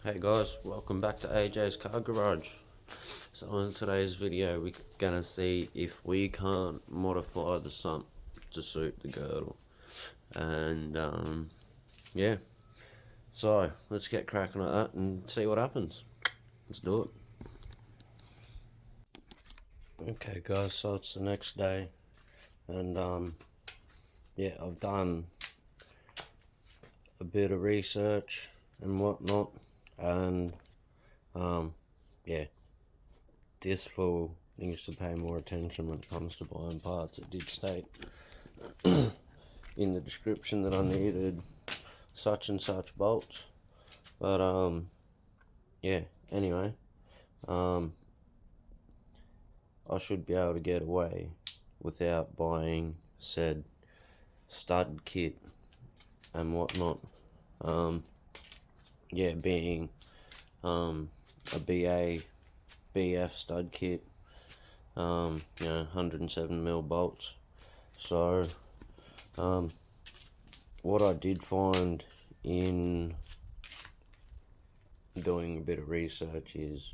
Hey guys, welcome back to AJ's Car Garage. So in today's video we're gonna see if we can't modify the sump to suit the girdle. And yeah, so let's get cracking at that and see what happens. Let's do it. Okay guys, so it's the next day and yeah, I've done a bit of research and whatnot, and yeah, this fool needs to pay more attention when it comes to buying parts. It did state in the description that I needed such and such bolts, but yeah, anyway, I should be able to get away without buying said stud kit and whatnot. Yeah, being a BF stud kit, 107mm bolts. So what I did find in doing a bit of research is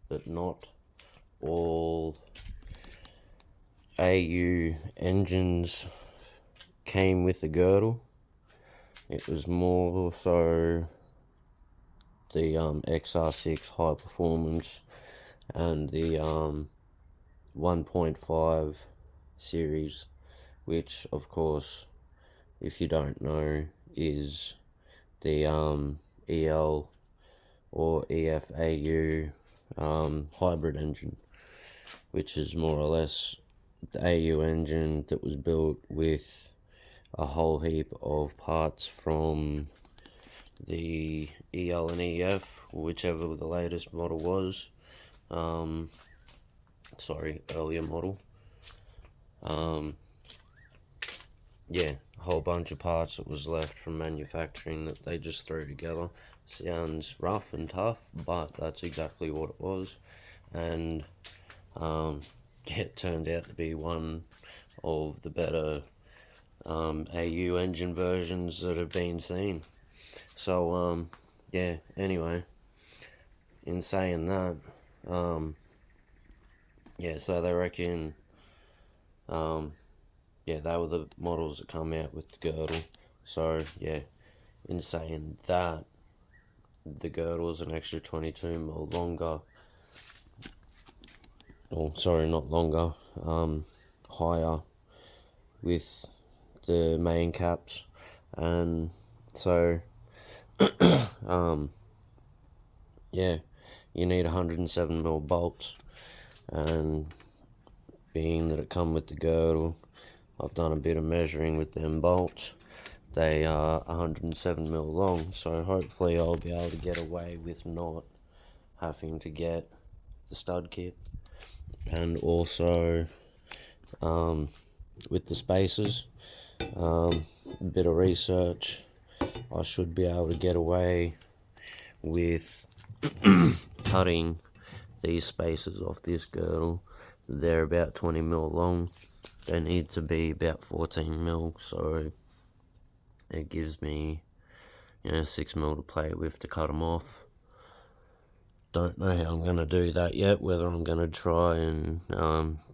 that not all AU engines came with a girdle. It was more so the XR6 high performance and the 1.5 series, which of course, if you don't know, is the EL or EFAU hybrid engine, which is more or less the AU engine that was built with a whole heap of parts from the EL and EF, whichever the latest model was. Sorry, earlier model. Yeah, a whole bunch of parts that was left from manufacturing that they just threw together. Sounds rough and tough, but that's exactly what it was. And yeah, it turned out to be one of the better AU engine versions that have been seen. So yeah, anyway, in saying that, yeah, so they reckon yeah, they were the models that come out with the girdle. So yeah, in saying that, the girdle is an extra 22mm longer. Oh, sorry, not longer, higher with the main caps. And so yeah, you need 107mm bolts, and being that it come with the girdle, I've done a bit of measuring with them bolts. They are 107mm long, so hopefully I'll be able to get away with not having to get the stud kit. And also with the spacers, a bit of research, I should be able to get away with cutting these spacers off this girdle. They're about 20mm long. They need to be about 14mm, so it gives me 6mm to play with to cut them off. Don't know how I'm going to do that yet, whether I'm going to try and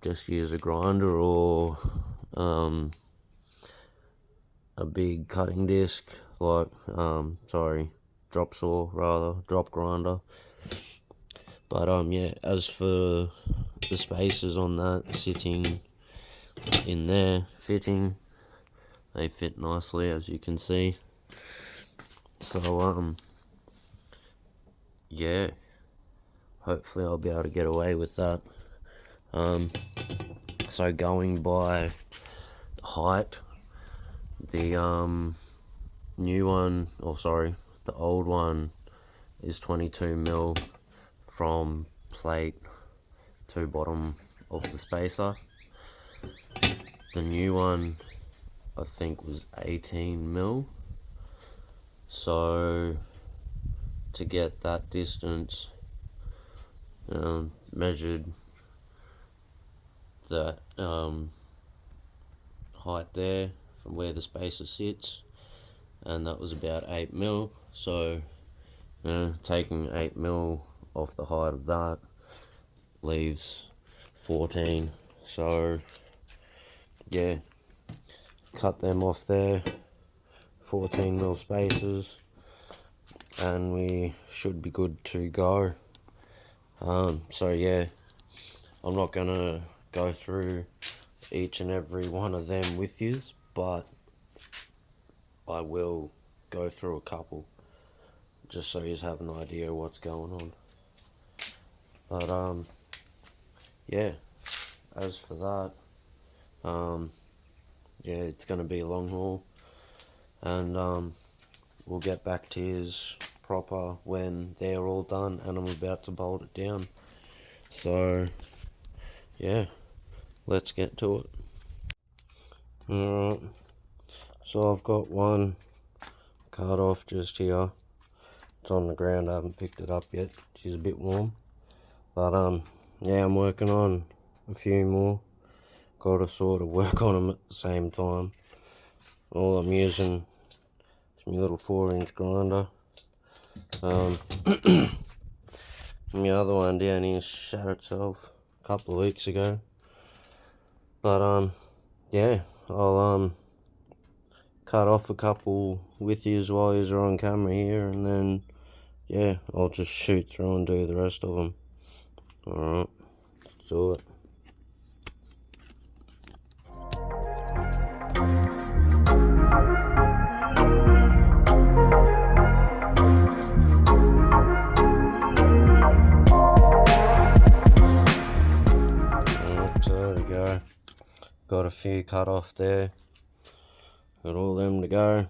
just use a grinder or a big cutting disc, like drop saw rather, drop grinder. But yeah, as for the spacers on that sitting in there fitting, they fit nicely, as you can see. So yeah, hopefully I'll be able to get away with that. So going by height, the new one, or sorry, the old one is 22mm from plate to bottom of the spacer. The new one, I think, was 18mm. So to get that distance, measured that height there from where the spacer sits, and that was about 8mm. So taking 8mm off the height of that leaves 14. So yeah, cut them off there, 14mm spaces, and we should be good to go. So yeah, I'm not gonna go through each and every one of them with you, but I will go through a couple just so you have an idea what's going on. But yeah, as for that, yeah, it's gonna be a long haul, and we'll get back to his proper when they're all done and I'm about to bolt it down. So yeah, let's get to it. Alright, so I've got one cut off just here. It's on the ground, I haven't picked it up yet. She's a bit warm. But yeah, I'm working on a few more. Got to sort of work on them at the same time. All I'm using is my little 4-inch grinder. My other one down here shut itself a couple of weeks ago. But yeah, I'll cut off a couple with yous while yous are on camera here, and then yeah, I'll just shoot through and do the rest of them. Alright, let's do it. So there we go. Got a few cut off there. Got all them to go.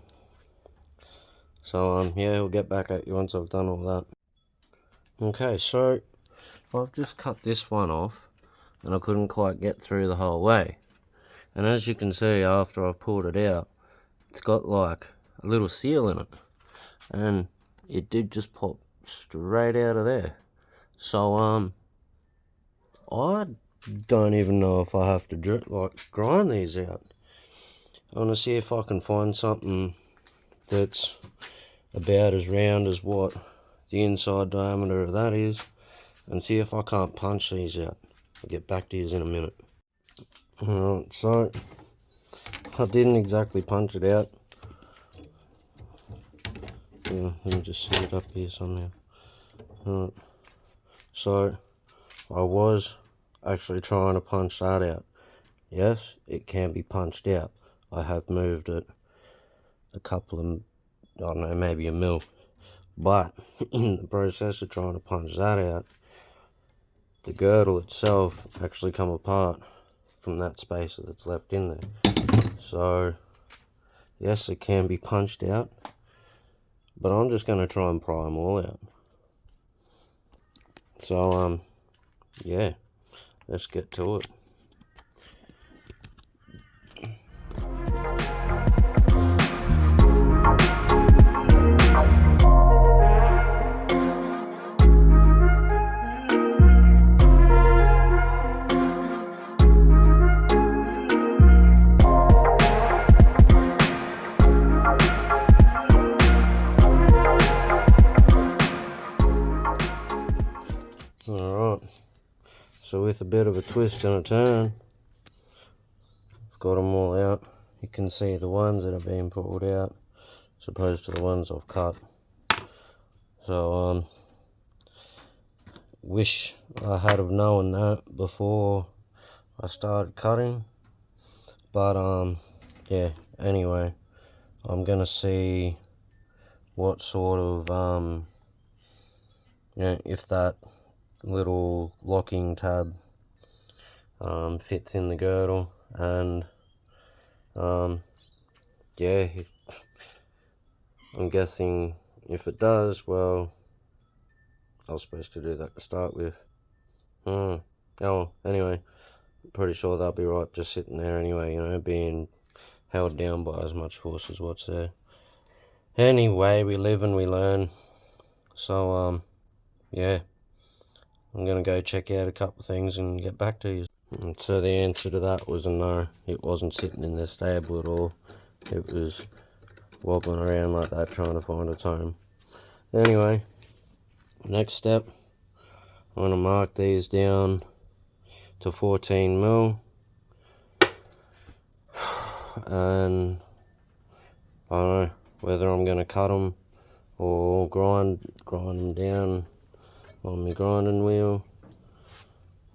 So yeah, we'll get back at you once I've done all that. Okay, so I've just cut this one off and I couldn't quite get through the whole way. And as you can see, after I've pulled it out, it's got like a little seal in it. And it did just pop straight out of there. So I don't even know if I have to grind these out. I want to see if I can find something that's about as round as what the inside diameter of that is, and see if I can't punch these out. I'll get back to you in a minute. Alright, so I didn't exactly punch it out. Yeah, let me just set it up here somehow. Alright, so I was actually trying to punch that out. Yes, it can be punched out. I have moved it a couple of, I don't know, maybe a mil. But in the process of trying to punch that out, the girdle itself actually come apart from that space that's left in there. So yes, it can be punched out, but I'm just going to try and pry them all out. So yeah, let's get to it. Alright, so with a bit of a twist and a turn, I've got them all out. You can see the ones that have been pulled out as opposed to the ones I've cut. So wish I had have known that before I started cutting. But yeah, anyway, I'm gonna see what sort of you know, if that little locking tab fits in the girdle, and yeah, I'm guessing if it does, well, I was supposed to do that to start with. Oh, anyway, pretty sure they'll be right just sitting there anyway, you know, being held down by as much force as what's there. Anyway, we live and we learn. So yeah, I'm gonna go check out a couple of things and get back to you. And so the answer to that was a no. It wasn't sitting in the stable at all. It was wobbling around like that trying to find its home. Anyway, Next step, I'm going to mark these down to 14 mil, and I don't know whether I'm going to cut them or grind them down on my grinding wheel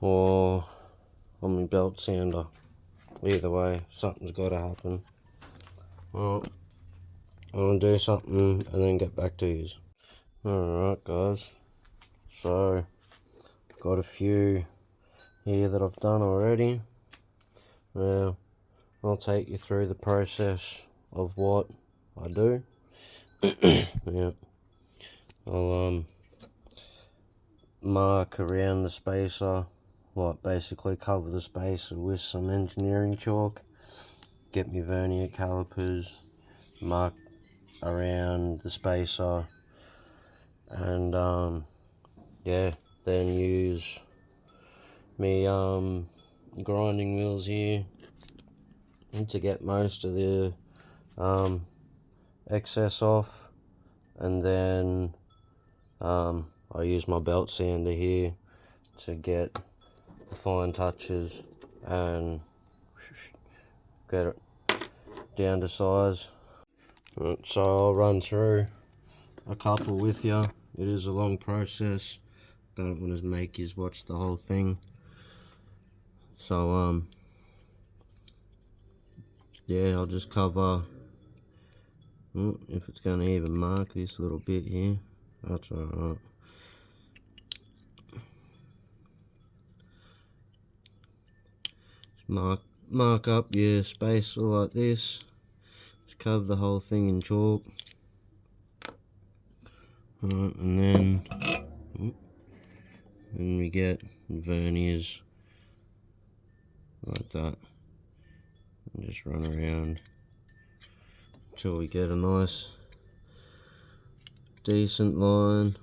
or on my belt sander. Either way, something's got to happen. Well, I'm going to do something and then get back to you. Alright guys, so I've got a few here that I've done already. Now I'll take you through the process of what I do. Yeah, I'll mark around the spacer, like basically cover the spacer with some engineering chalk, get my vernier calipers, mark around the spacer, and yeah, then use me grinding wheels here to get most of the excess off, and then I use my belt sander here to get the fine touches and get it down to size. So I'll run through a couple with you. It is a long process, don't want to make you watch the whole thing. So yeah, I'll just cover, if it's going to even mark this little bit here, that's alright. Mark up your spacer like this, just cover the whole thing in chalk. Alright, and then we get verniers like that, and just run around until we get a nice decent line.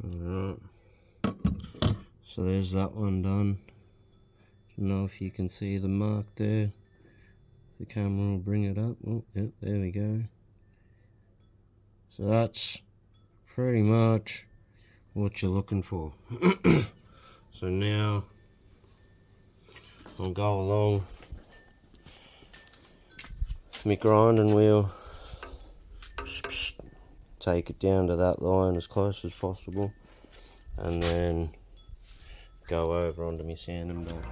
Alright, so there's that one done. Don't know if you can see the mark there. The camera will bring it up. Oh, yep, there we go. So that's pretty much what you're looking for. So now I'll go along with my grinding wheel, take it down to that line as close as possible, and then go over onto my sanding belt.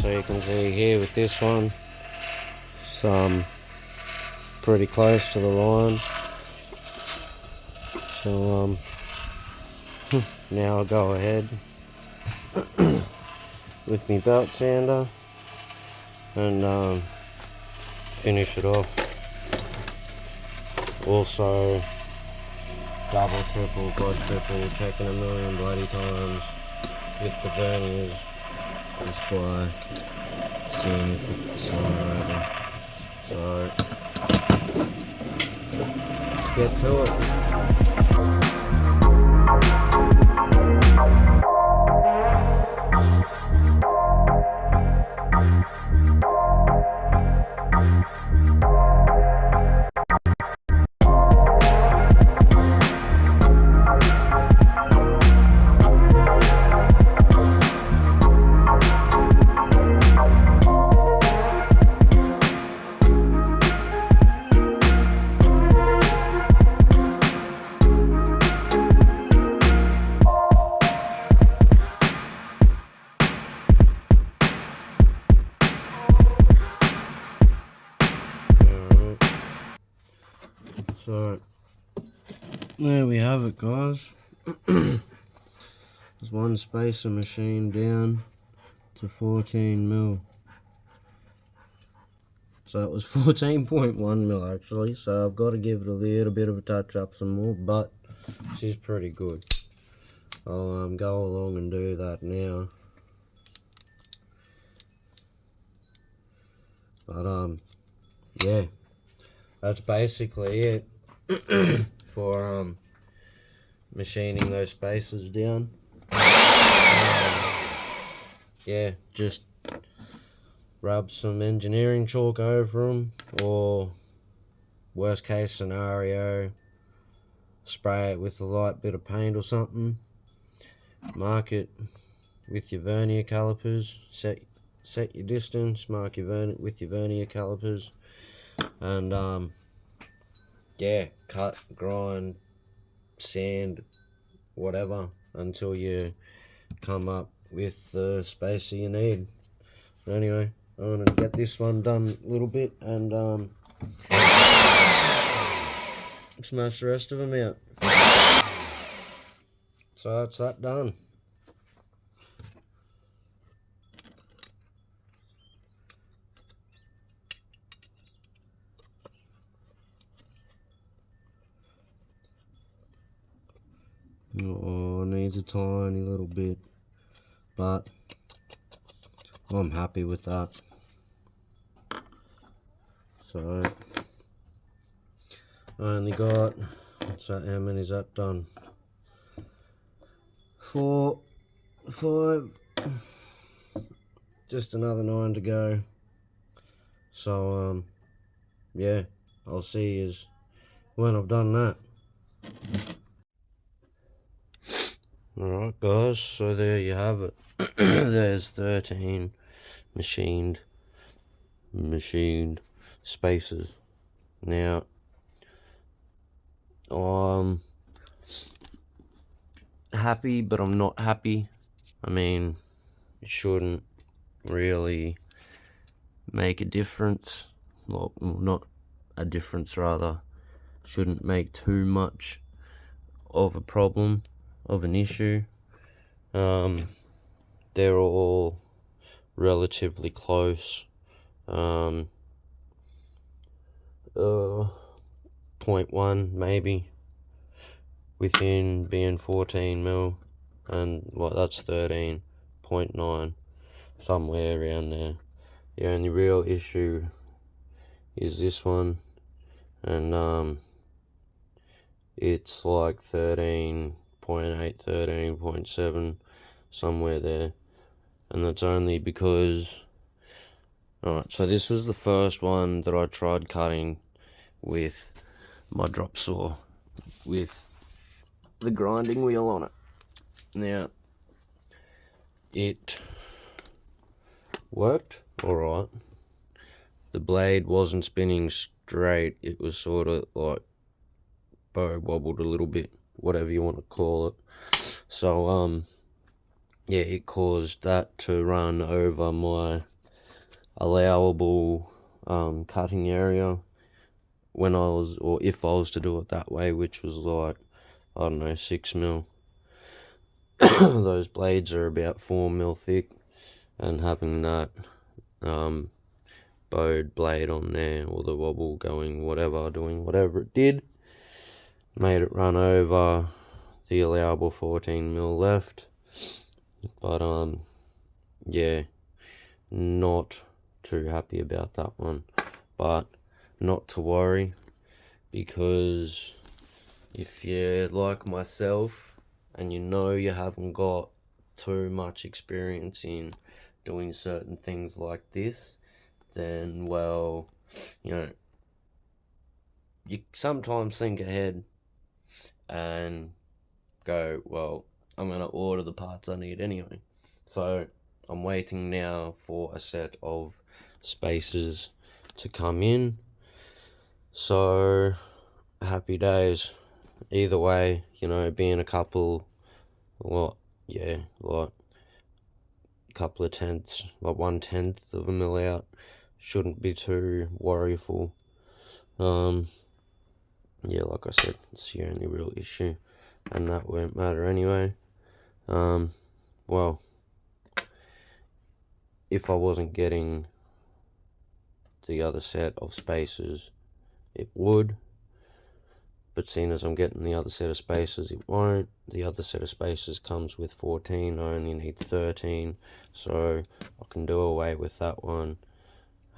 So you can see here with this one, some pretty close to the line. So now I'll go ahead with my belt sander and finish it off. Also double, triple, quadruple, checking a million bloody times with the verniers. Just by seeing if it's slide over. So let's get to it. So there we have it, guys. There's one spacer machine down to 14 mil. So it was 14.1 mil actually, so I've got to give it a little bit of a touch up some more, but she's pretty good. I'll go along and do that now. But yeah, that's basically it for machining those spacers down. Yeah, just rub some engineering chalk over them, or worst case scenario, spray it with a light bit of paint or something. Mark it with your vernier calipers, set your distance, mark your with your vernier calipers, and yeah, cut, grind, sand, whatever, until you come up with the spacer you need. But anyway, I'm gonna get this one done a little bit and smash the rest of them out. So that's that done. Oh, needs a tiny little bit, but I'm happy with that. So I only got, what's that, how many is that done? 4, 5, just another 9 to go. So yeah, I'll see you when I've done that. Alright guys, so there you have it. There's 13 machined spacers. Now I'm happy, but I'm not happy. I mean, it shouldn't really make a difference. Well, not a difference, rather. Shouldn't make too much of a problem, of an issue. They're all relatively close. 0.1 maybe within being 14 mil, and well, that's 13.9, somewhere around there. The only real issue is this one, and it's like 13.8, 13.7, somewhere there, and that's only because, alright, so this was the first one that I tried cutting with my drop saw with the grinding wheel on it. Now, it worked alright. The blade wasn't spinning straight, it was sort of like bow wobbled a little bit, whatever you want to call it. So yeah, it caused that to run over my allowable cutting area when I was, or if I was to do it that way, which was like, I don't know, 6 mil. Those blades are about 4 mil thick, and having that bowed blade on there, or the wobble going, doing whatever it did, made it run over the allowable 14 mil left. But yeah, not too happy about that one, but not to worry, because if you're like myself and you know you haven't got too much experience in doing certain things like this, then, well, you know, you sometimes think ahead and go, well, I'm going to order the parts I need anyway. So I'm waiting now for a set of spacers to come in. So happy days. Either way, you know, being a couple, what, yeah, like a couple of tenths, like 1/10 of a mil out, shouldn't be too worryful. yeah, like I said, it's the only real issue, and that won't matter anyway. Well, if I wasn't getting the other set of spacers, it would, but seeing as I'm getting the other set of spacers, it won't. The other set of spacers comes with 14, I only need 13, so I can do away with that one,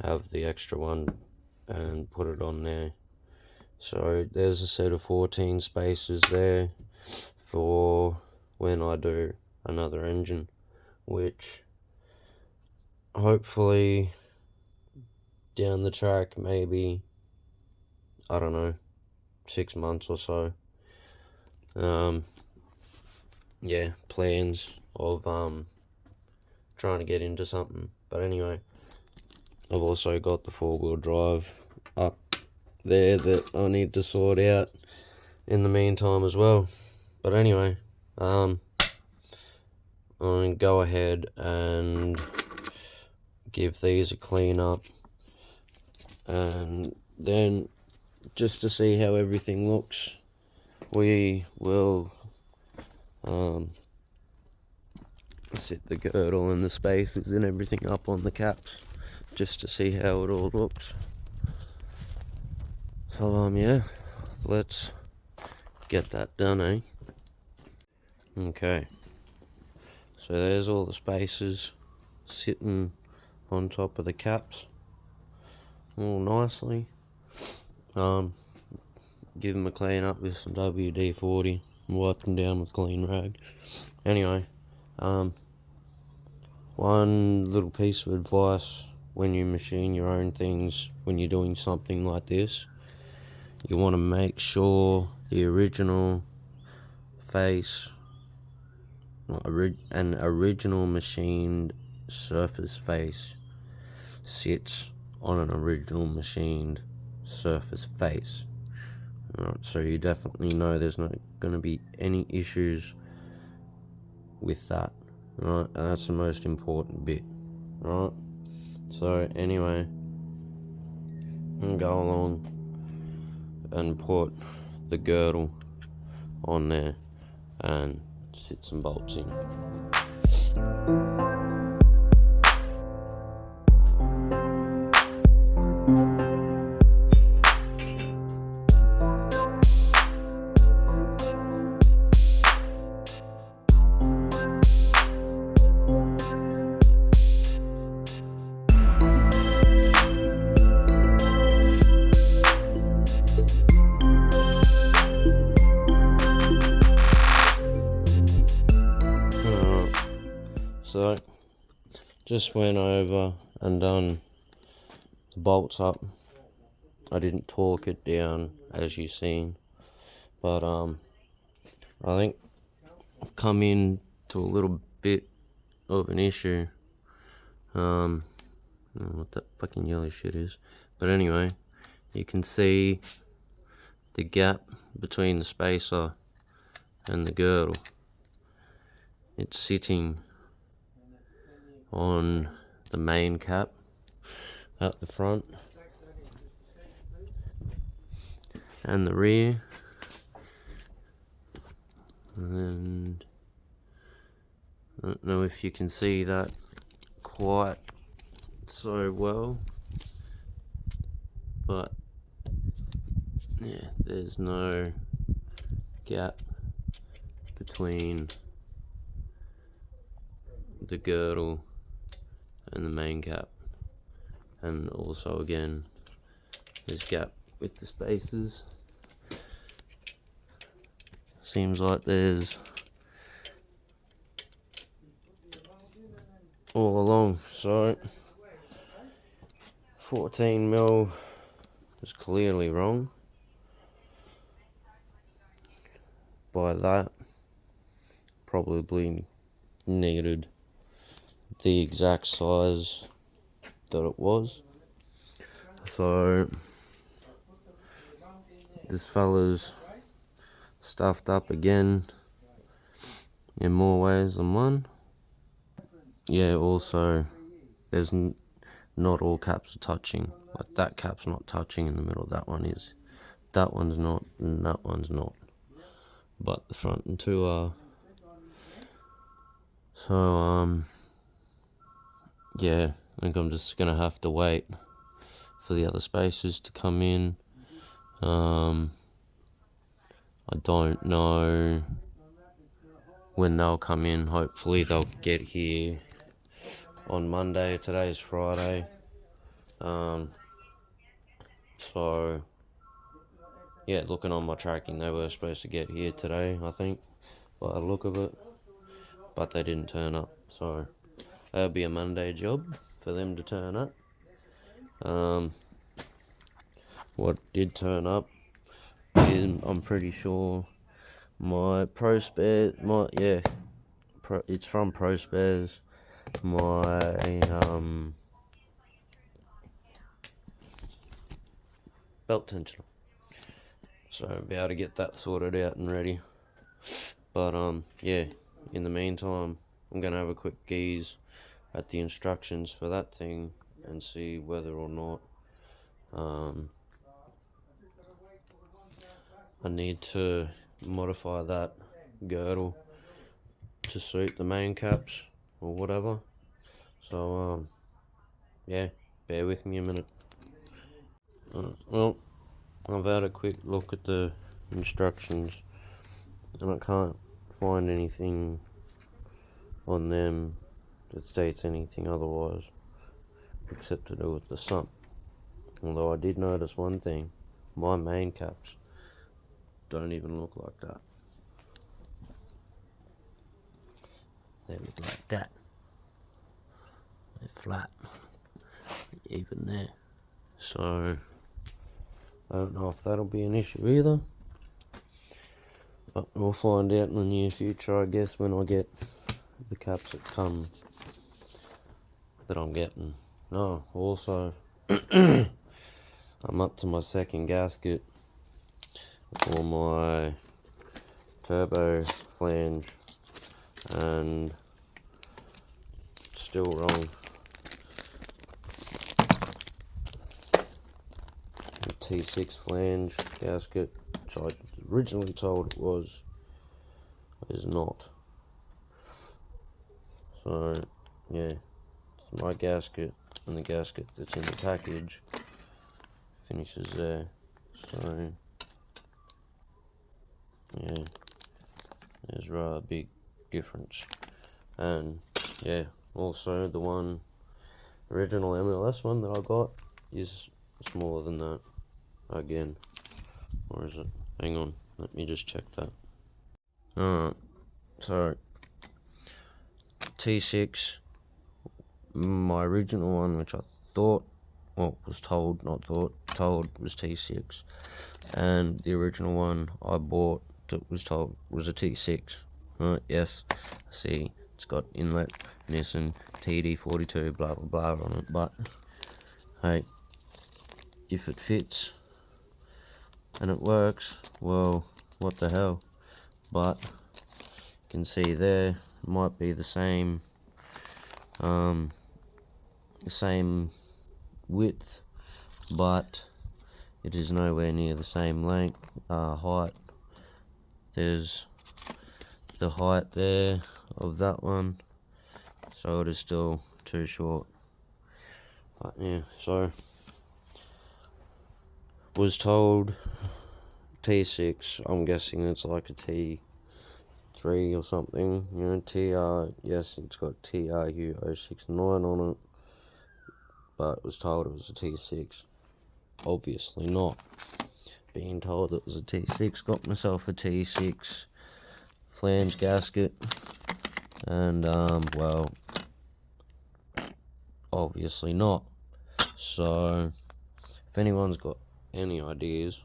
have the extra one and put it on there. So there's a set of 14 spacers there for when I do another engine, which hopefully down the track, maybe, I don't know, 6 months or so. Yeah, plans of trying to get into something. But anyway, I've also got the 4-wheel drive up there that I need to sort out in the meantime as well. But anyway, I'll go ahead and give these a clean up, and then just to see how everything looks, we will set the girdle and the spacers and everything up on the caps just to see how it all looks. So yeah, let's get that done, eh? Okay, so there's all the spacers sitting on top of the caps all nicely. Give them a clean up with some WD-40 and wipe them down with clean rag. Anyway, one little piece of advice when you machine your own things, when you're doing something like this, you want to make sure the original face, an original machined surface face sits on an original machined surface face. Right, so you definitely know there's not going to be any issues with that, right? And that's the most important bit, right? So anyway, I'll go along and put the girdle on there and sit some bolts in. So just went over and done the bolts up. I didn't torque it down as you seen, but I think I've come in to a little bit of an issue. I don't know what that fucking yellow shit is, but anyway, you can see the gap between the spacer and the girdle. It's sitting on the main cap at the front and the rear, and I don't know if you can see that quite so well, but yeah, there's no gap between the girdle and the main cap, and also again there's gap with the spacers. Seems like there's all along, so 14mm is clearly wrong. By that, probably needed the exact size that it was. So this fella's stuffed up again in more ways than one. Yeah, also there's not all caps are touching. Like that cap's not touching in the middle, that one is, that one's not, and that one's not, but the front and two are. So yeah, I think I'm just gonna have to wait for the other spaces to come in. I don't know when they'll come in. Hopefully they'll get here on Monday. Today's Friday. So yeah, looking on my tracking, they were supposed to get here today, I think, by the look of it, but they didn't turn up. So that'll be a Monday job for them to turn up. What did turn up is, I'm pretty sure, my Pro Spares, it's from Pro Spares, my belt tensioner. So I'll be able to get that sorted out and ready. But yeah, in the meantime, I'm gonna have a quick gaze at the instructions for that thing and see whether or not I need to modify that girdle to suit the main caps or whatever. So yeah, bear with me a minute. Well, I've had a quick look at the instructions and I can't find anything on them that states anything otherwise except to do with the sump. Although I did notice one thing, my main caps don't even look like that. They look like that. They're flat, even there. So I don't know if that'll be an issue either, but we'll find out in the near future, I guess, when I get the caps that come that I'm getting. No, also I'm up to my second gasket for my turbo flange and still wrong. The T6 flange gasket, which I originally told it was, is not. So yeah, it's my gasket and the gasket that's in the package finishes there. So yeah, there's a rather big difference. And yeah, also the original MLS one that I got is smaller than that again. Or is it? Hang on, let me just check that. Alright, so T6, my original one, which I thought, well, was told, not thought, told was T6, and the original one I bought that was told was a T6. Right, yes, see, it's got inlet Nissan TD42 blah blah blah on it, but hey, if it fits and it works, well, what the hell. But you can see there, it might be the same width, but it is nowhere near the same length, height. There's the height there of that one, so it is still too short. But yeah, so was told T6, I'm guessing it's like a T3 or something, you know, TR, yes, it's got TRU 069 on it, but was told it was a T6. Obviously not. Being told it was a T6, got myself a T6 flange gasket, and well, obviously not. So if anyone's got any ideas,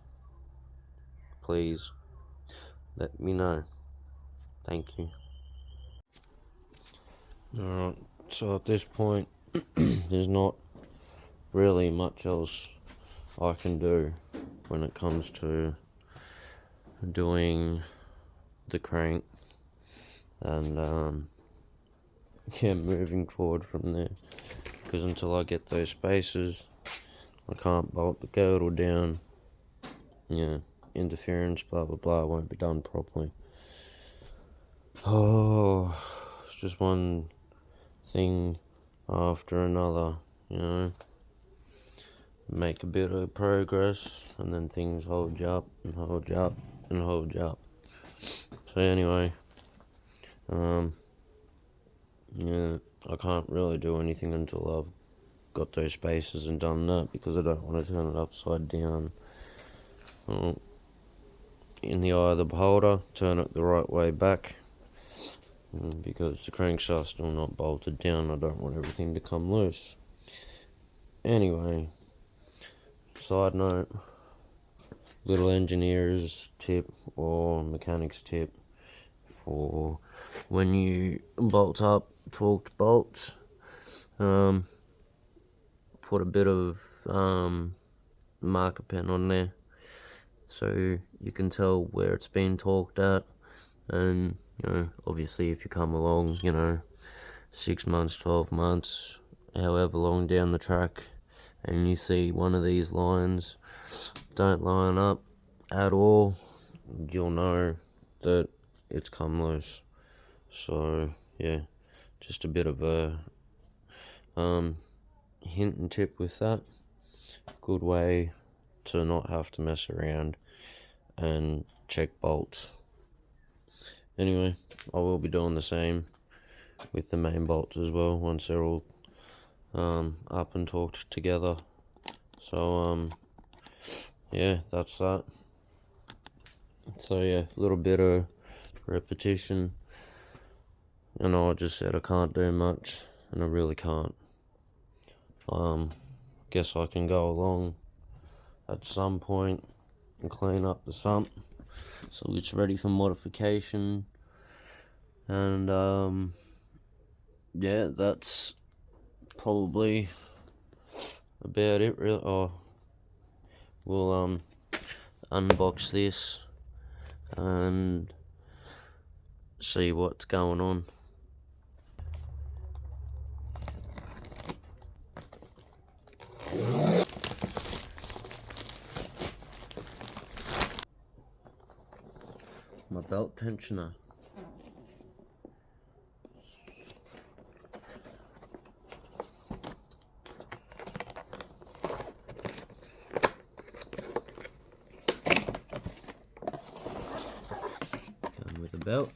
please let me know. Thank you. Alright, so at this point there's not really much else I can do when it comes to doing the crank, and yeah, moving forward from there, because until I get those spaces I can't bolt the girdle down interference, blah blah blah, won't be done properly. Oh, it's just one thing after another, make a bit of progress and then things hold you up and hold you up and hold you up. So anyway, I can't really do anything until I've got those spaces and done that, because I don't want to turn it upside down. In the eye of the beholder, turn it the right way back, because the crankshaft's still not bolted down. I don't want everything to come loose. Anyway, side note, little engineer's tip or mechanic's tip for when you bolt up torqued bolts, put a bit of marker pen on there so you can tell where it's been torqued at. And obviously if you come along 6 months, 12 months, however long down the track, and you see one of these lines don't line up at all, you'll know that it's come loose. So yeah, just a bit of a hint and tip with that. Good way to not have to mess around and check bolts. Anyway, I will be doing the same with the main bolts as well once they're all up and torqued together. So yeah, that's that. So yeah, a little bit of repetition. I know I just said I can't do much, and I really can't. Guess I can go along at some point and clean up the sump so it's ready for modification. And yeah, that's probably about it really. We'll unbox this and see what's going on. My belt tensioner. Come with a belt.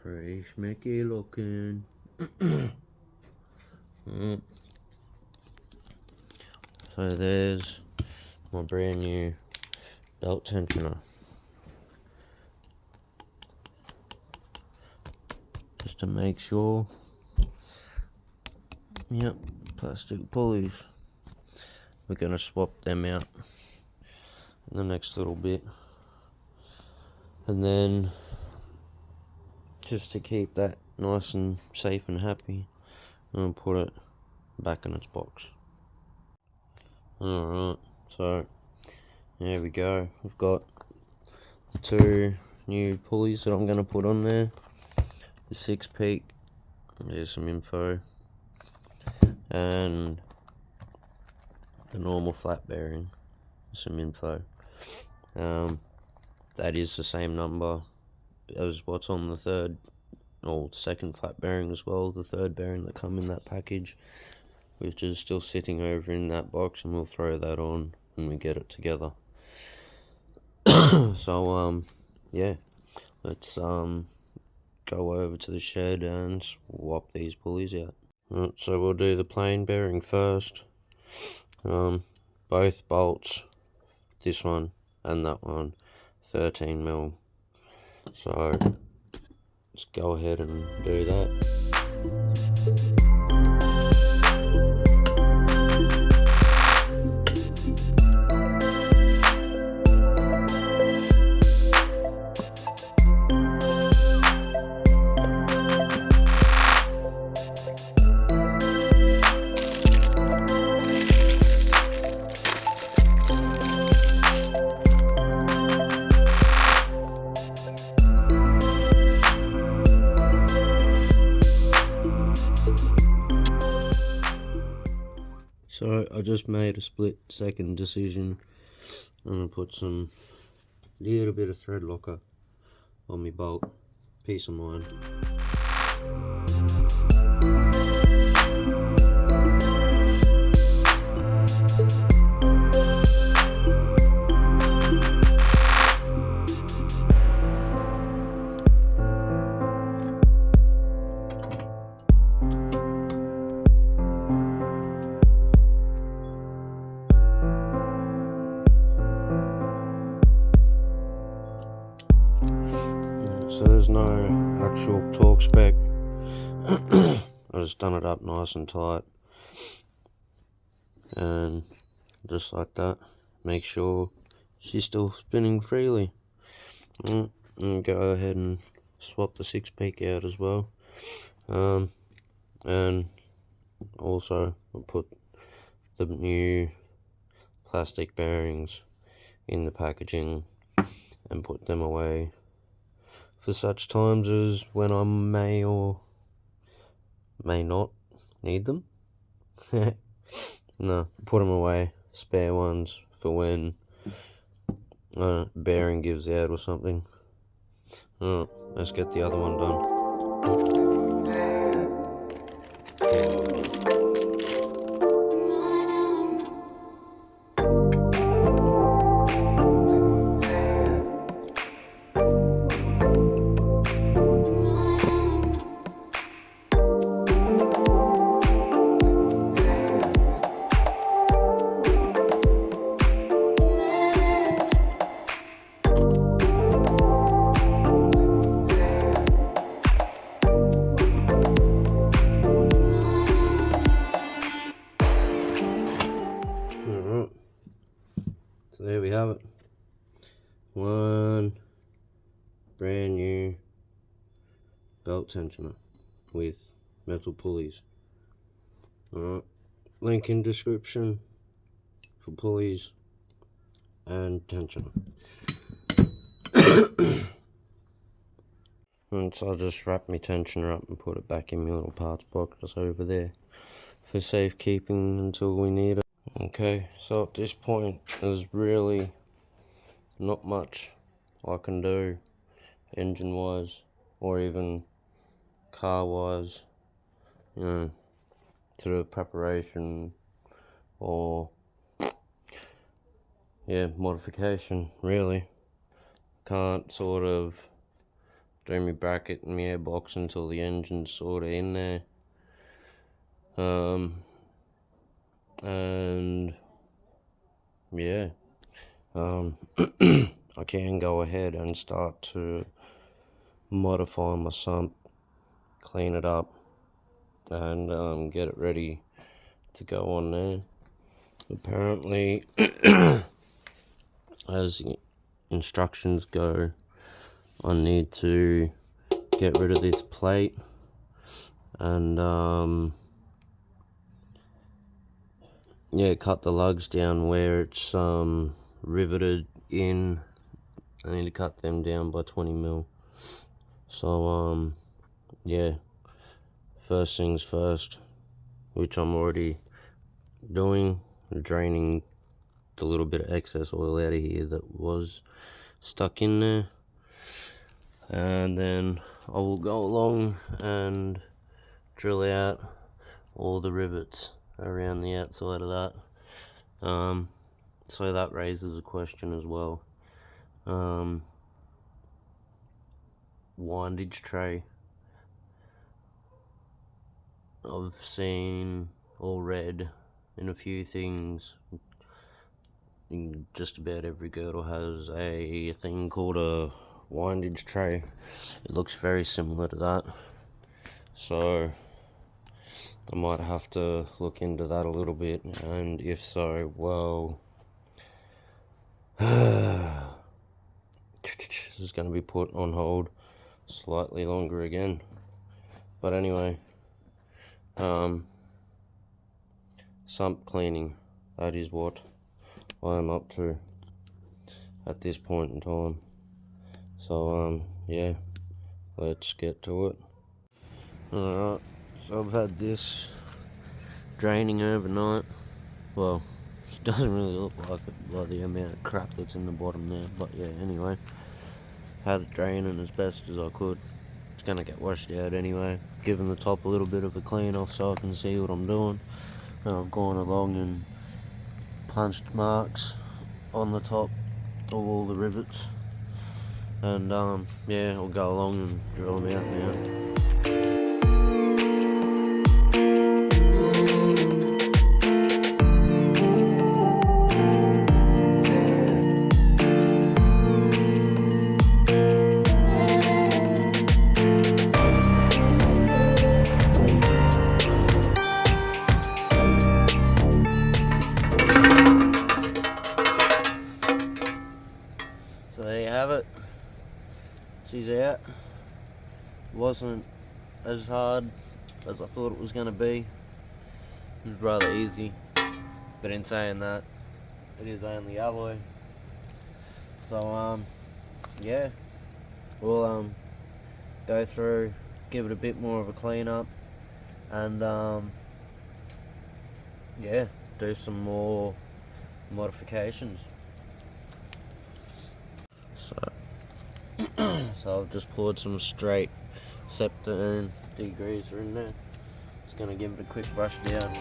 Pretty schmicky looking. So there's my brand new belt tensioner. Just to make sure. Yep, plastic pulleys. We're gonna swap them out in the next little bit. And then, just to keep that nice and safe and happy, I'm gonna put it back in its box. Alright, so there we go. We've got the 2 new pulleys that I'm gonna put on there. The 6 peak, there's some info, and the normal flat bearing, some info. That is the same number as what's on the third or second flat bearing as well, the third bearing that come in that package, which is still sitting over in that box, and we'll throw that on when we get it together. So yeah, let's go over to the shed and swap these pulleys out. Right, so we'll do the plain bearing first. Both bolts, this one and that one, 13mm. So let's go ahead and do that. I just made a split-second decision. I'm gonna put some little bit of thread locker on my bolt. Peace of mind. So there's no actual torque spec. I just done it up nice and tight, and just like that, make sure she's still spinning freely. And go ahead and swap the 6-peak out as well, and also I'll put the new plastic bearings in the packaging and put them away for such times as when I may or may not need them. No, put them away, spare ones for when bearing gives out or something. Alright, let's get the other one done. Alright, so there we have it. One brand new belt tensioner with metal pulleys. Alright, link in description for pulleys and tensioner. And so I'll just wrap my tensioner up and put it back in my little parts box over there for safekeeping until we need it. Okay, so at this point there's really not much I can do engine wise or even car wise, you know, to the preparation or modification. Really can't sort of do my bracket and my airbox until the engine's sort of in there, and yeah, I can go ahead and start to modify my sump, clean it up, and get it ready to go on there. Apparently, as instructions go, I need to get rid of this plate and cut the lugs down where it's riveted in. I need to cut them down by 20 mil. So first things first, which I'm already doing, draining the little bit of excess oil out of here that was stuck in there, and then I will go along and drill out all the rivets around the outside of that. So that raises a question as well. Windage tray. I've seen or read in a few things, just about every girdle has a thing called a windage tray. It looks very similar to that, so I might have to look into that a little bit, and if so, well, this is going to be put on hold slightly longer again. But anyway, sump cleaning, that is what I'm up to at this point in time. So yeah, let's get to it. Alright, so I've had this draining overnight, Well, it doesn't really look like it by the amount of crap that's in the bottom there, but yeah, anyway, had it draining as best as I could. It's gonna get washed out anyway. Giving the top a little bit of a clean off so I can see what I'm doing. And I've gone along and punched marks on the top of all the rivets, and yeah, I'll go along and drill them out now. So there you have it. She's out. Wasn't as hard as I thought it was going to be. It was rather easy, but in saying that, it is only alloy. So yeah, we'll go through, give it a bit more of a clean up, and yeah, do some more modifications. So I've just poured some straight Septone degreaser in there. Just gonna give it a quick brush down.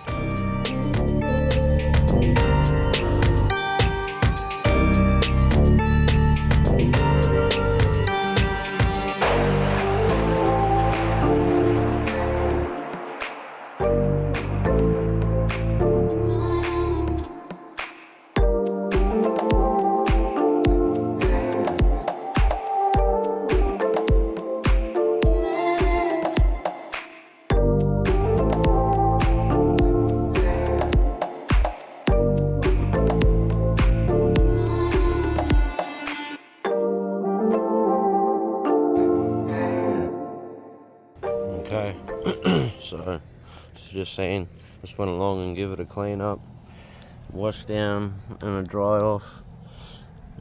Okay, so just saying, just went along and give it a clean up, wash down and a dry off,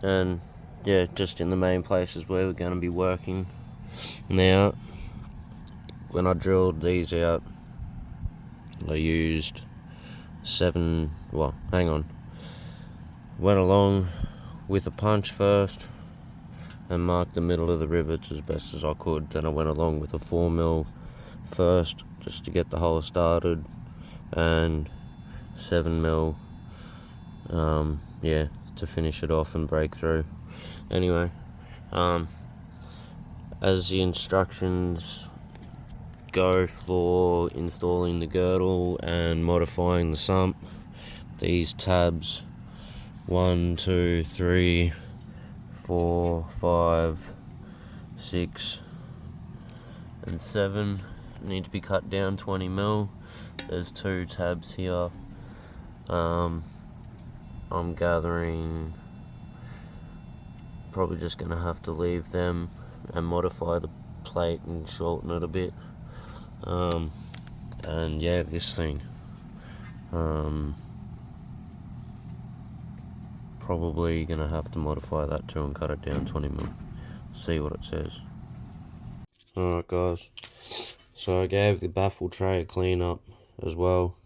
and yeah, just in the main places where we're going to be working. Now, when I drilled these out, I used went along with a punch first and marked the middle of the rivets as best as I could. Then I went along with a 4mm first just to get the hole started, and 7mm yeah, to finish it off and break through. Anyway, as the instructions go for installing the girdle and modifying the sump, these tabs 1, 2, 3, 4, 5, 6 and 7 need to be cut down 20mm. There's 2 tabs here. I'm gathering probably just gonna have to leave them and modify the plate and shorten it a bit. And yeah, this thing probably gonna have to modify that too and cut it down 20mm. See what it says. Alright guys, so I gave the baffle tray a clean up as well,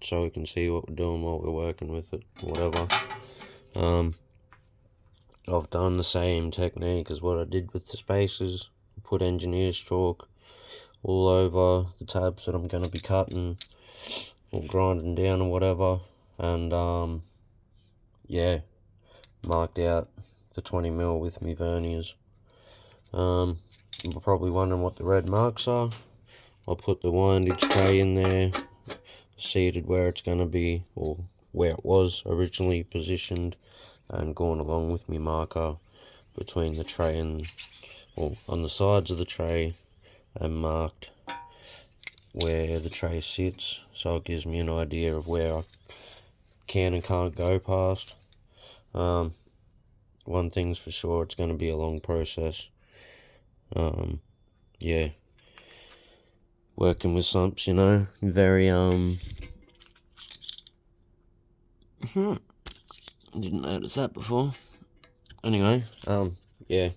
so we can see what we're doing while we're working with it, whatever. I've done the same technique as what I did with the spacers. Put engineer's chalk all over the tabs that I'm going to be cutting or grinding down or whatever, and yeah, marked out the 20mm with me verniers. You're probably wondering what the red marks are. I'll put the windage tray in there, seated where it's going to be, or where it was originally positioned, and going along with me marker between the tray and, or on the sides of the tray, and marked where the tray sits, so it gives me an idea of where I can and can't go past. One thing's for sure, it's going to be a long process. Yeah, working with sumps, you know, very didn't notice that before. Anyway, yeah,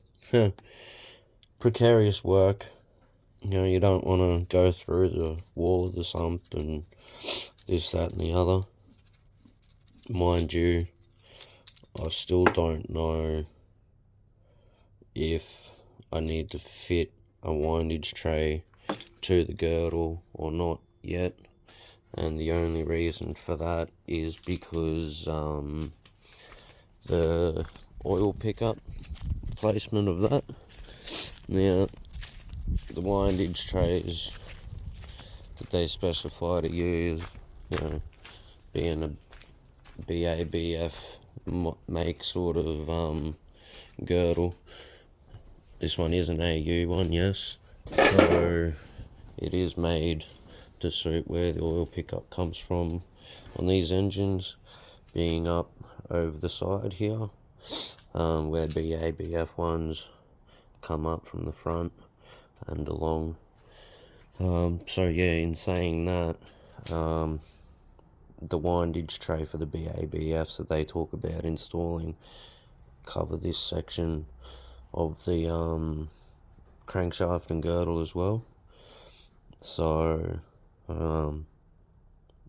precarious work. You know, you don't want to go through the wall of the sump and this, that and the other. mind you, I still don't know if I need to fit a windage tray to the girdle or not yet, and the only reason for that is because the oil pickup placement of that. Now, the windage trays that they specify to use, being a BABF make sort of girdle. This one is an AU one, yes. So it is made to suit where the oil pickup comes from on these engines, being up over the side here, where BABF ones come up from the front and along. So yeah, in saying that, the windage tray for the BABFs that they talk about installing cover this section of the crankshaft and girdle as well. So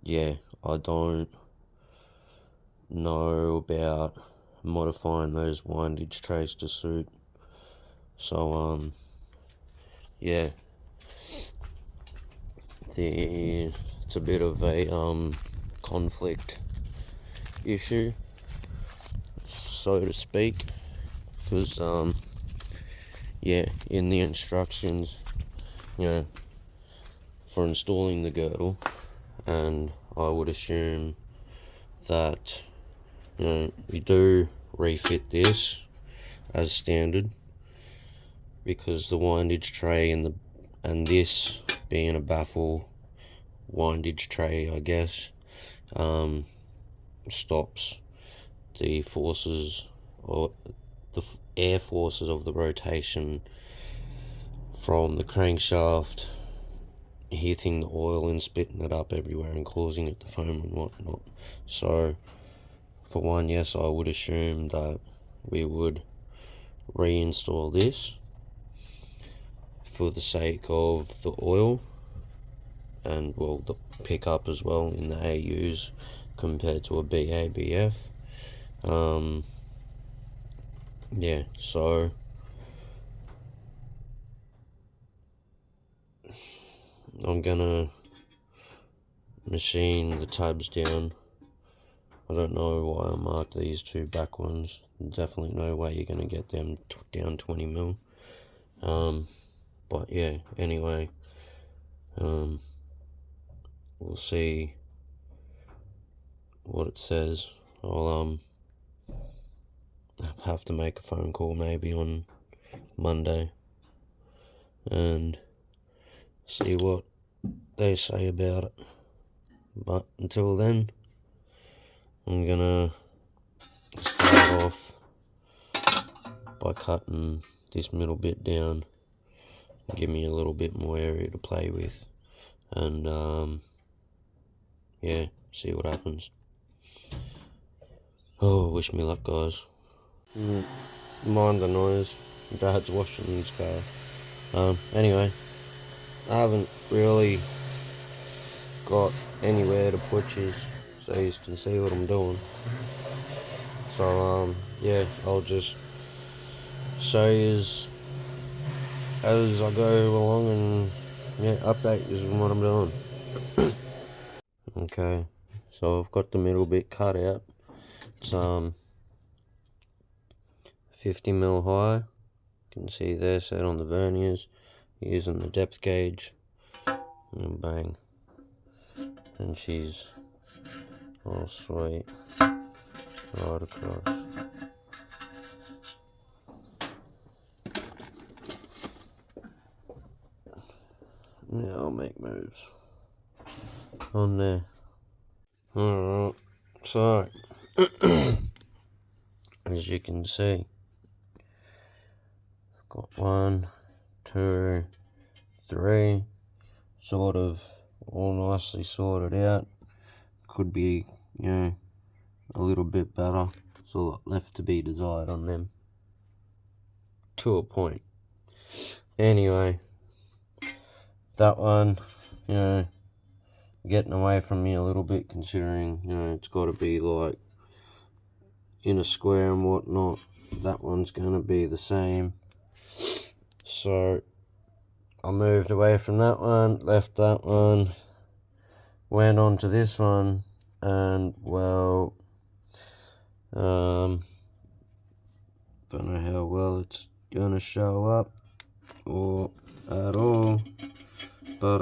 yeah, I don't know about modifying those windage trays to suit. So yeah, it's a bit of a conflict issue, so to speak, because yeah, in the instructions, for installing the girdle, and I would assume that we do refit this as standard, because the windage tray and this being a baffle windage tray, I guess, stops the forces or the air forces of the rotation from the crankshaft hitting the oil and spitting it up everywhere and causing it to foam and whatnot. So for one, yes, I would assume that we would reinstall this for the sake of the oil and, well, the pickup as well in the AUs compared to a BABF. Yeah, so I'm gonna machine the tabs down. I don't know why I marked these two back ones. Definitely no way you're gonna get them down 20 mil. But yeah, anyway, we'll see what it says. I'll have to make a phone call maybe on Monday and see what they say about it. But until then, I'm gonna start off by cutting this middle bit down, give me a little bit more area to play with, and yeah, see what happens. Oh, wish me luck, guys. Mind the noise, Dad's washing his car. Anyway, I haven't really got anywhere to put you so you can see what I'm doing. So yeah, I'll just show you as I go along and yeah, update is what I'm doing. Okay, so I've got the middle bit cut out. It's 50 mil high. You can see there set on the verniers using the depth gauge, and bang, and she's all sweet right across. Now I'll make moves on there. Alright, so as you can see, I've got 1, 2, 3 sort of all nicely sorted out. Could be, a little bit better. There's a lot left to be desired on them, to a point. Anyway, that one, getting away from me a little bit, considering, it's got to be like in a square and whatnot, that one's going to be the same. So I moved away from that one, left that one, went on to this one, and well, don't know how well it's gonna show up or at all, but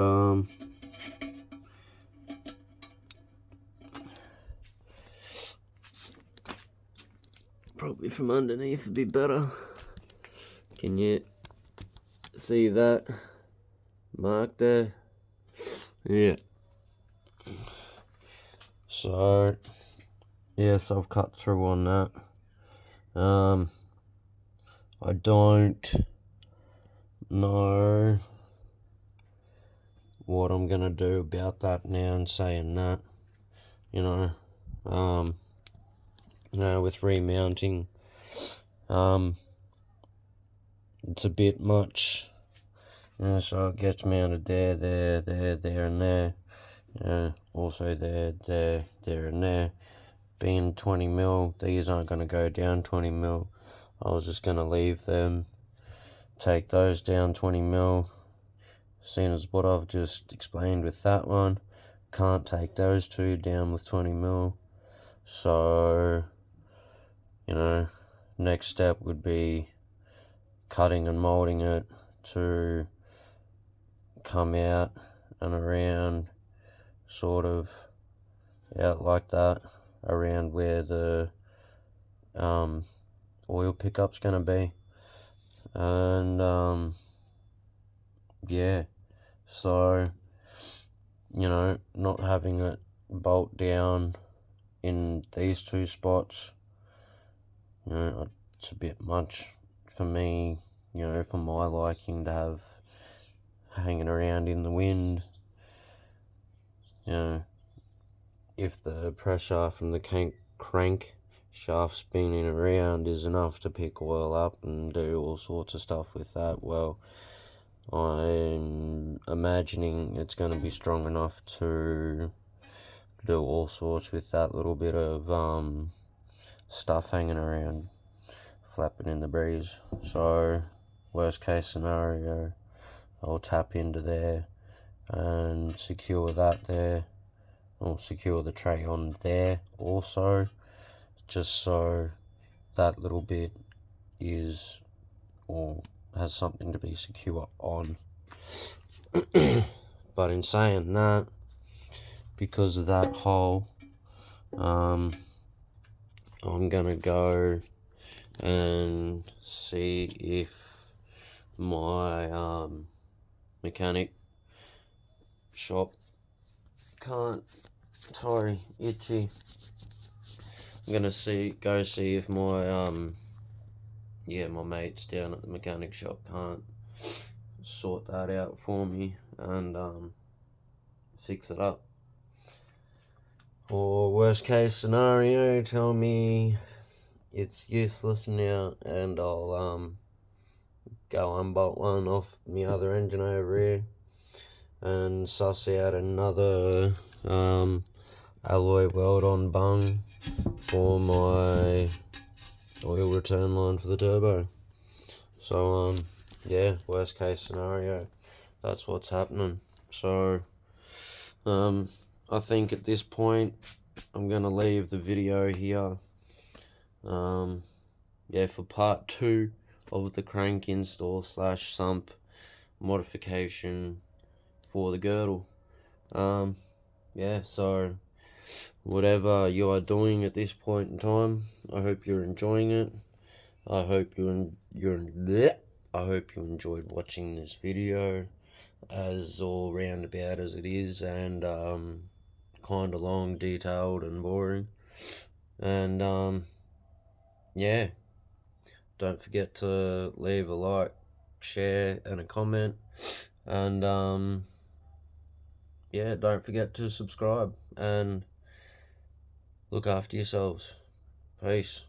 probably from underneath would be better. Can you see that mark there? Yeah. So yes, I've cut through on that. I don't know what I'm gonna do about that now and saying that, you know, with remounting, it's a bit much, so it gets mounted there, and there, also there, and there. Being 20 mil, these aren't going to go down 20 mil. I was just going to leave them, take those down 20 mil, seeing as what I've just explained with that one. Can't take those two down with 20 mil. So, next step would be cutting and molding it to come out and around, sort of out like that, around where the oil pickup's gonna be. And yeah, so not having it bolt down in these two spots, it's a bit much for me, for my liking, to have hanging around in the wind. If the pressure from the crank shaft spinning around is enough to pick oil up and do all sorts of stuff with that, well, I'm imagining it's going to be strong enough to do all sorts with that little bit of stuff hanging around, flapping in the breeze. So worst case scenario, I'll tap into there and secure that there. I'll secure the tray on there also, just so that little bit is, or has something to be secure on. But in saying that, because of that hole, I'm gonna go and see if my mechanic shop itchy. I'm gonna go see if my my mates down at the mechanic shop can't sort that out for me and fix it up. Or worst case scenario, tell me it's useless now and I'll go unbolt one off my other engine over here and suss out another alloy weld on bung for my oil return line for the turbo. So yeah, worst case scenario, that's what's happening. So I think at this point I'm gonna leave the video here. For part 2 of the crank install / sump modification for the girdle. So whatever you are doing at this point in time, I hope you're enjoying it. I hope you enjoyed watching this video, as all roundabout as it is, and kind of long, detailed, and boring. And don't forget to leave a like, share, and a comment. And don't forget to subscribe and look after yourselves. Peace.